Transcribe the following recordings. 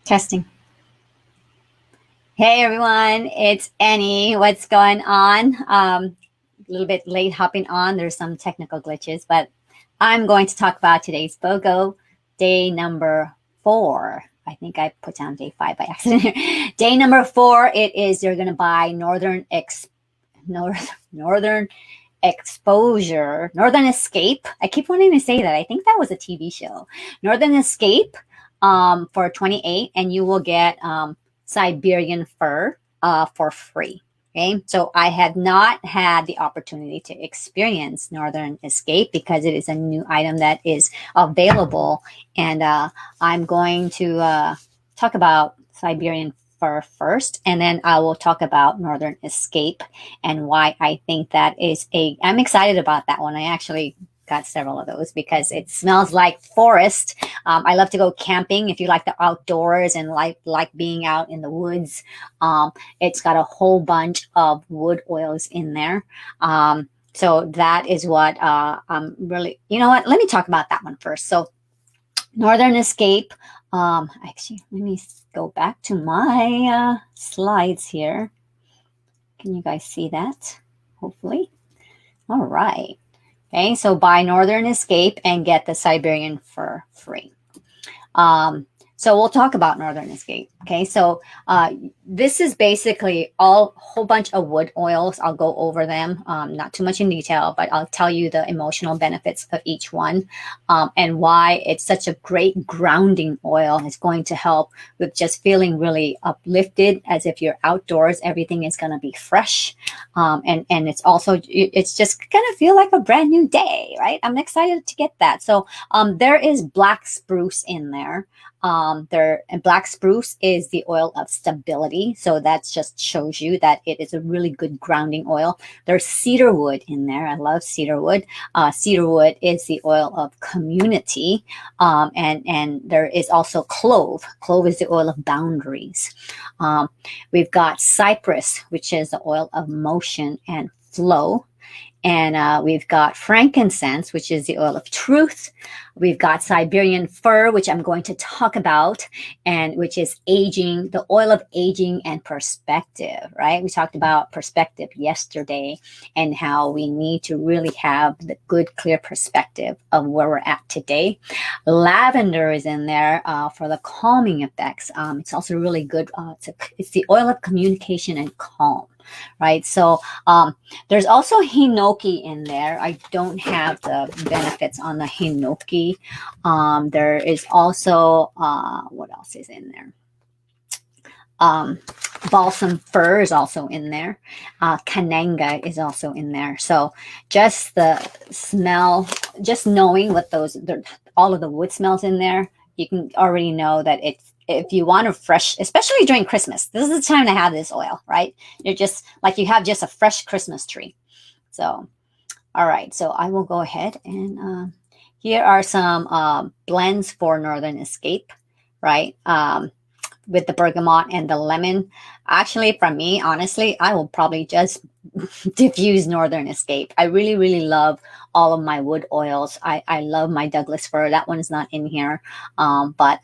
Testing. Hey everyone, it's Annie. What's going on? A little bit late hopping on. There's some technical glitches, but I'm going to talk about today's BOGO day number 4. I think I put down day 5 by accident. Day number 4. It is you're going to buy Northern Exposure, Northern Escape. I keep wanting to say that. I think that was a TV show. Northern Escape for 28, and you will get Siberian Fir for free. Okay, so I had not had the opportunity to experience Northern Escape because it is a new item that is available, and I'm going to talk about Siberian Fir first, and then I will talk about Northern Escape and why I think that is I'm excited about that one. I actually got several of those because it smells like forest. I love to go camping. If you like the outdoors and like being out in the woods, it's got a whole bunch of wood oils in there. So that is what I'm really, you know what? Let me talk about that one first. So Northern Escape. Actually, let me go back to my slides here. Can you guys see that? Hopefully. All right. Okay, so buy Northern Escape and get the Siberian Fir free. So we'll talk about Northern Escape. Okay, so this is basically a whole bunch of wood oils. I'll go over them, not too much in detail, but I'll tell you the emotional benefits of each one and why it's such a great grounding oil. It's going to help with just feeling really uplifted, as if you're outdoors. Everything is going to be fresh, and it's just going to feel like a brand new day, right? I'm excited to get that. So there is black spruce in there. And black spruce is the oil of stability, so that just shows you that it is a really good grounding oil. There's cedar wood in there. I love cedar wood. Cedar wood is the oil of community, and there is also clove. Clove is the oil of boundaries. We've got cypress, which is the oil of motion and flow. And we've got frankincense, which is the oil of truth. We've got Siberian Fir, which I'm going to talk about, and which is aging, the oil of aging and perspective, right? We talked about perspective yesterday and how we need to really have the good, clear perspective of where we're at today. Lavender is in there for the calming effects. It's also really good. It's the oil of communication and calm. Right, so there's also hinoki in there. I don't have the benefits on the hinoki. There is also what else is in there? Balsam fir is also in there. Kananga is also in there. So just the smell, just knowing what all of the wood smells in there, you can already know that if you want a fresh, especially during Christmas, this is the time to have this oil, right? You're just like you have just a fresh Christmas tree. So, all right. So I will go ahead and here are some blends for Northern Escape, right? With the bergamot and the lemon. Actually, from me, honestly, I will probably just diffuse Northern Escape. I really, really love all of my wood oils. I love my Douglas fir. That one is not in here, but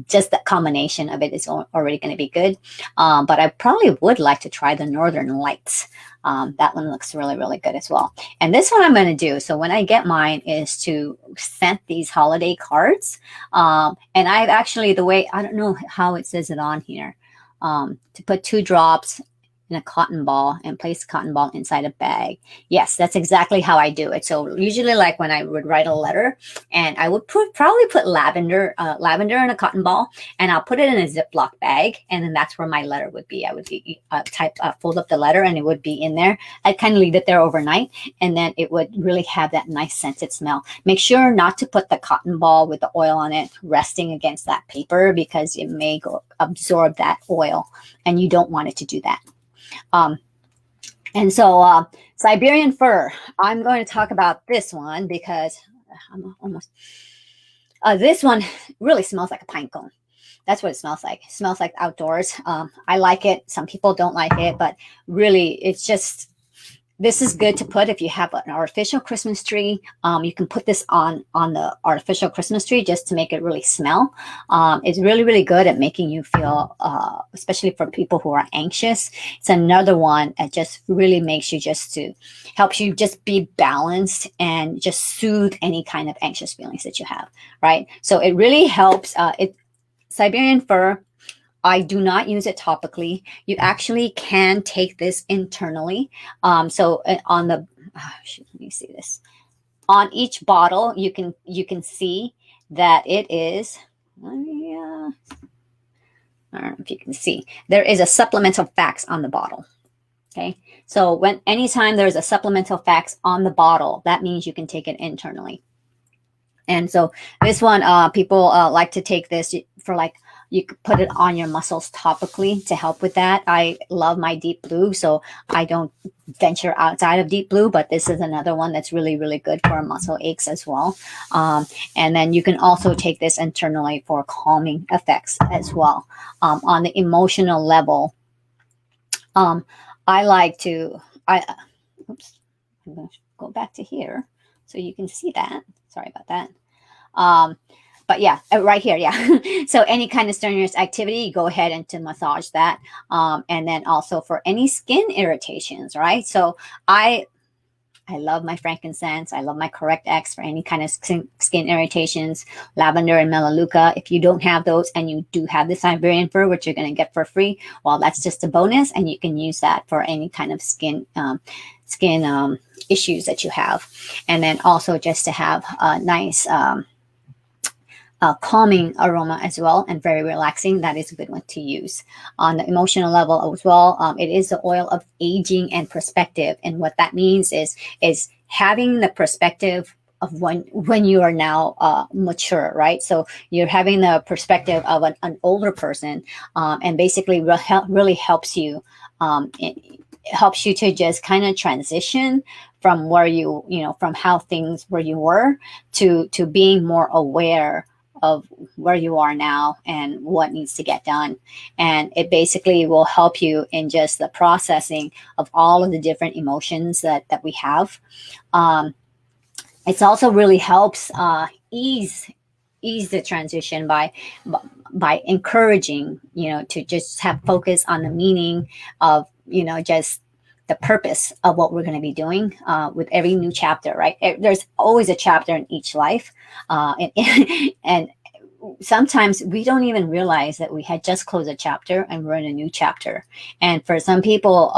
just the combination of it is already going to be good. But I probably would like to try the Northern Lights. That one looks really, really good as well. And this one I'm going to do, so when I get mine, is to send these holiday cards. And I've actually, I don't know how it says it on here, to put 2 drops in a cotton ball and place the cotton ball inside a bag. Yes, that's exactly how I do it. So usually, like when I would write a letter, and I would probably put lavender in a cotton ball, and I'll put it in a Ziploc bag, and then that's where my letter would be. I would be fold up the letter, and it would be in there. I'd kind of leave it there overnight, and then it would really have that nice scented smell. Make sure not to put the cotton ball with the oil on it resting against that paper, because it may absorb that oil, and you don't want it to do that. And so Siberian Fir, I'm going to talk about this one because I'm almost, this one really smells like a pine cone. That's what it smells like. It smells like outdoors. I like it. Some people don't like it, but really it's just, This is good to put if you have an artificial Christmas tree. You can put this on the artificial Christmas tree just to make it really smell. It's really, really good at making you feel, especially for people who are anxious. It's another one that just really makes you just to helps you just be balanced and just soothe any kind of anxious feelings that you have, right? So it really helps. Siberian fir, I do not use it topically. You actually can take this internally. So on the, let me see this. On each bottle, you can see that it is. I don't know if you can see. There is a supplemental facts on the bottle. Okay, so anytime there's a supplemental facts on the bottle, that means you can take it internally. And so this one, people like to take this for like, you could put it on your muscles topically to help with that. I love my deep blue, so I don't venture outside of deep blue, but this is another one that's really, really good for muscle aches as well. And then you can also take this internally for calming effects as well. On the emotional level, I like to, oops, I'm going to go back to here so you can see that. Sorry about that. But yeah, right here, yeah. So any kind of strenuous activity, go ahead and to massage that. And then also for any skin irritations, right? So I love my frankincense. I love my Correct X for any kind of skin irritations, lavender and melaleuca. If you don't have those and you do have the Siberian fir, which you're going to get for free, well, that's just a bonus, and you can use that for any kind of skin issues that you have. And then also just to have a nice calming aroma as well, and very relaxing. That is a good one to use. On the emotional level as well, it is the oil of aging and perspective. And what that means is having the perspective of when you are now mature, right? So you're having the perspective of an older person, and basically really helps you. It helps you to just kind of transition from where from how things where you were to being more aware of where you are now and what needs to get done. And it basically will help you in just the processing of all of the different emotions that we have. It also really helps ease the transition by encouraging, to just have focus on the meaning of, just the purpose of what we're going to be doing with every new chapter, right? There's always a chapter in each life. And sometimes we don't even realize that we had just closed a chapter and we're in a new chapter. And for some people,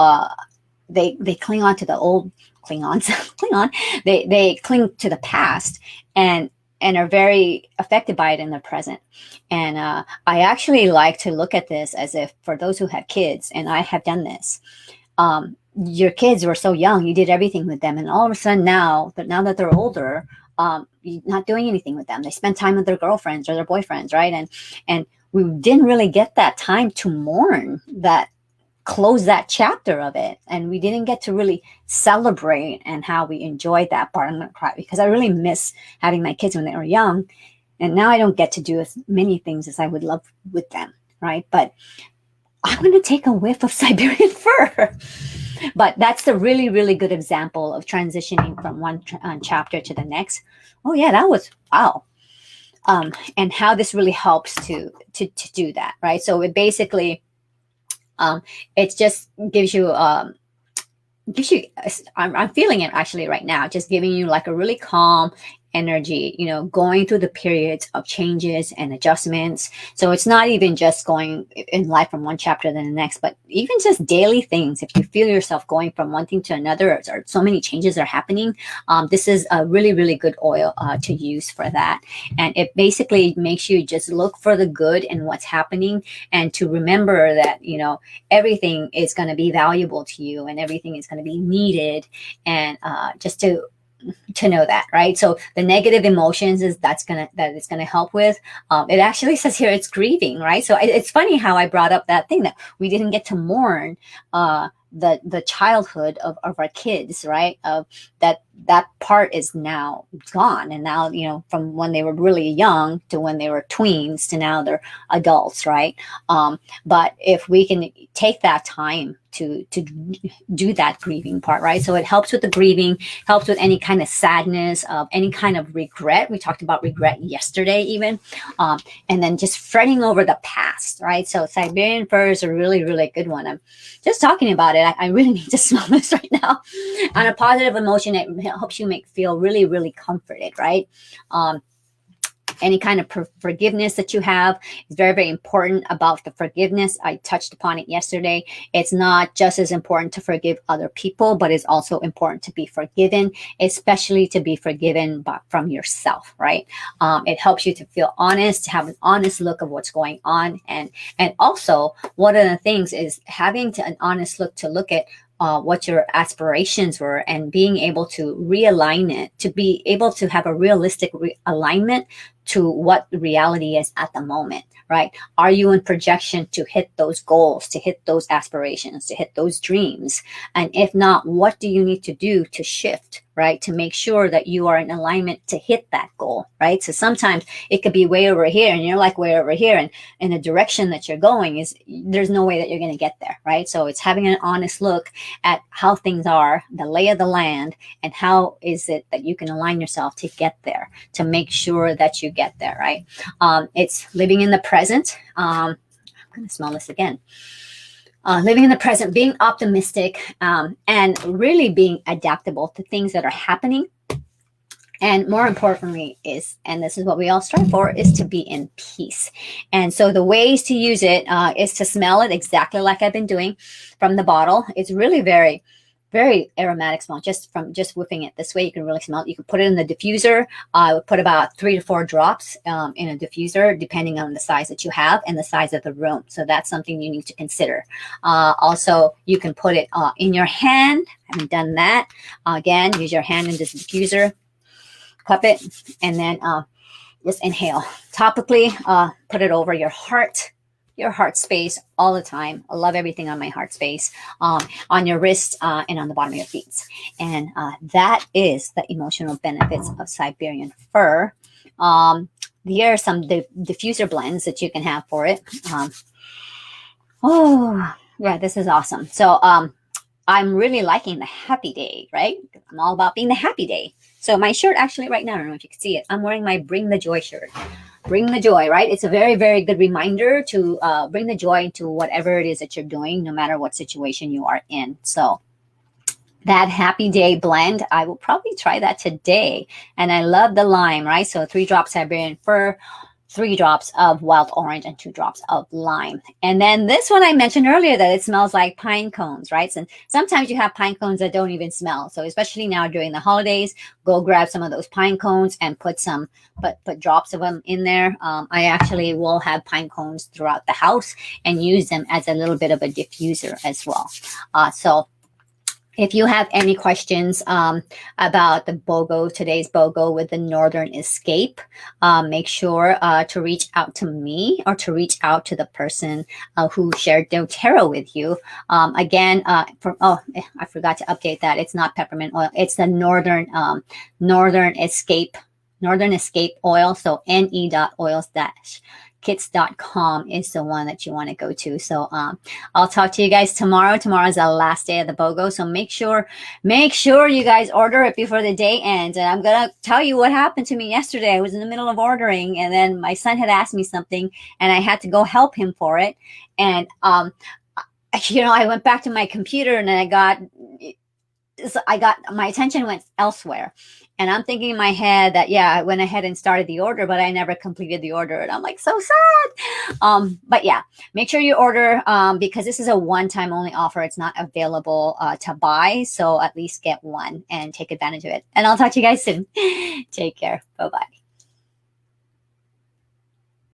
they cling on to the old they cling to the past and are very affected by it in the present. And I actually like to look at this as if, for those who have kids, and I have done this, your kids were so young, you did everything with them, and all of a sudden now that they're older, you're not doing anything with them. They spend time with their girlfriends or their boyfriends, right? And we didn't really get that time to mourn that, close that chapter of it, and we didn't get to really celebrate and how we enjoyed that part. I'm gonna cry because I really miss having my kids when they were young, and now I don't get to do as many things as I would love with them, right? But I'm going to take a whiff of Siberian fir. But that's a really, really good example of transitioning from one chapter to the next. Oh yeah, that was wow. And how this really helps to do that, right? So it basically, it just gives you, I'm feeling it actually right now, just giving you like a really calm energy, going through the periods of changes and adjustments. So it's not even just going in life from one chapter to the next, but even just daily things. If you feel yourself going from one thing to another, or so many changes are happening, this is a really, really good oil to use for that. And it basically makes you just look for the good in what's happening, and to remember that, everything is going to be valuable to you and everything is going to be needed. And just to know that, right? So the negative emotions it's gonna help with. It actually says here it's grieving, right? So it's funny how I brought up that thing that we didn't get to mourn the childhood of our kids, right? Of that that part is now gone. And now, you know, from when they were really young to when they were tweens to now they're adults, right? But if we can take that time to do that grieving part, right? So it helps with the grieving, helps with any kind of sadness, of any kind of regret. We talked about regret yesterday, even, and then just fretting over the past, right? So Siberian fir is a really, really good one. I'm just talking about it. I really need to smell this right now. On a positive emotion, it helps you feel really, really comforted, right? Any kind of forgiveness that you have is very, very important. About the forgiveness, I touched upon it yesterday. It's not just as important to forgive other people, but it's also important to be forgiven, especially to be forgiven from yourself, right? It helps you to feel honest, to have an honest look of what's going on. And also, one of the things is having an honest look to look at what your aspirations were, and being able to realign it, to be able to have a realistic alignment to what the reality is at the moment, right? Are you in projection to hit those goals, to hit those aspirations, to hit those dreams? And if not, what do you need to do to shift, right? To make sure that you are in alignment to hit that goal, right? So sometimes it could be way over here and you're like way over here, and in the direction that you're going is, there's no way that you're going to get there, right? So it's having an honest look at how things are, the lay of the land, and how is it that you can align yourself to get there, to make sure that you get there, right? It's living in the present. I'm going to smell this again. Living in the present, being optimistic, and really being adaptable to things that are happening. And more importantly is, and this is what we all strive for, is to be in peace. And so the ways to use it is to smell it exactly like I've been doing from the bottle. It's really very, very aromatic smell. Just from whipping it this way, you can really smell it. You can put it in the diffuser. I would put about 3 to 4 drops in a diffuser, depending on the size that you have and the size of the room. So that's something you need to consider. Also, you can put it in your hand. I haven't done that. Again, use your hand in this diffuser. Cup it, and then just inhale. Topically, put it over your heart space all the time. I love everything on my heart space, on your wrist, and on the bottom of your feet. And that is the emotional benefits of Siberian fir. Here are some diffuser blends that you can have for it. Oh, yeah, this is awesome. So I'm really liking the happy day, right? I'm all about being the happy day. So my shirt, actually right now, I don't know if you can see it, I'm wearing my Bring the Joy shirt. Bring the joy, right? It's a very, very good reminder to bring the joy into whatever it is that you're doing, no matter what situation you are in. So that happy day blend, I will probably try that today. And I love the lime, right? So 3 drops Siberian fir, 3 drops of wild orange, and 2 drops of lime. And then this one I mentioned earlier, that it smells like pine cones, right? And sometimes you have pine cones that don't even smell. So especially now during the holidays, go grab some of those pine cones and put drops of them in there. I actually will have pine cones throughout the house and use them as a little bit of a diffuser as well. So if you have any questions about the BOGO, today's BOGO with the Northern Escape, make sure to reach out to me, or to reach out to the person who shared doTERRA with you. Again, I forgot to update that. It's not peppermint oil. It's the Northern Escape oil. So ne.oils-kits.com is the one that you want to go to. So I'll talk to you guys tomorrow. Tomorrow is the last day of the BOGO. So make sure you guys order it before the day ends. And I'm going to tell you what happened to me yesterday. I was in the middle of ordering, and then my son had asked me something, and I had to go help him for it. And, I went back to my computer, and then my attention went elsewhere. And I'm thinking in my head that, yeah, I went ahead and started the order, but I never completed the order. And I'm like, so sad. But yeah, make sure you order because this is a one-time only offer. It's not available to buy. So at least get one and take advantage of it. And I'll talk to you guys soon. Take care. Bye-bye.